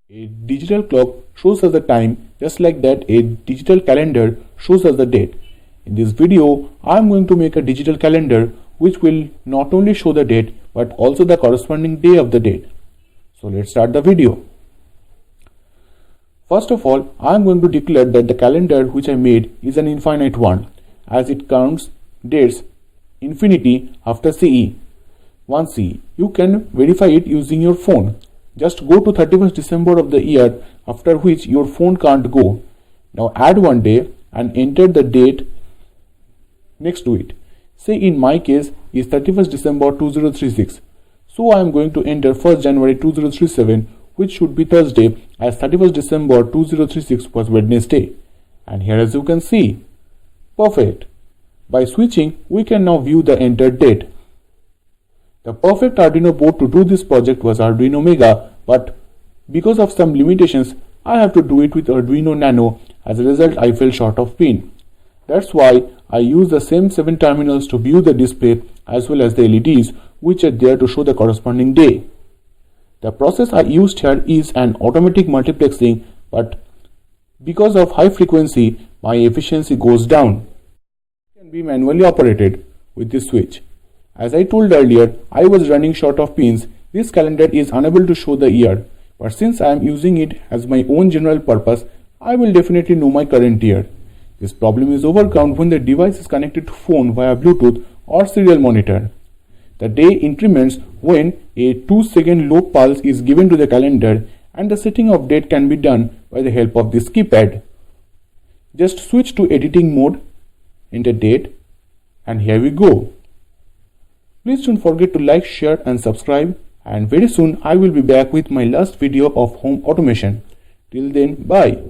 A digital clock shows us the time, just like that a digital calendar shows us the date. In this video, I am going to make a digital calendar which will not only show the date but also the corresponding day of the date. So let's start the video. First of all, I am going to declare that the calendar which I made is an infinite one, as it counts dates infinity after CE. 1 CE. You can verify it using your phone. Just go to 31st December of the year, after which your phone can't go. Now add one day and enter the date next to it. Say in my case is 31st December 2036. So I am going to enter 1st January 2037, which should be Thursday, as 31st December 2036 was Wednesday. And here, as you can see, perfect. By switching, we can now view the entered date. The perfect Arduino board to do this project was Arduino Mega, but because of some limitations, I have to do it with Arduino Nano. As a result, I fell short of pin. That's why I use the same 7 terminals to view the display as well as the LEDs which are there to show the corresponding day. The process I used here is an automatic multiplexing, but because of high frequency, my efficiency goes down. It can be manually operated with this switch. As I told earlier, I was running short of pins. This calendar is unable to show the year, but since I am using it as my own general purpose, I will definitely know my current year. This problem is overcome when the device is connected to phone via Bluetooth or serial monitor. The day increments when a 2-second low pulse is given to the calendar, and the setting of date can be done by the help of this keypad. Just switch to editing mode, enter date, and here we go. Please don't forget to like, share and subscribe, and very soon I will be back with my last video of home automation. Till then, bye.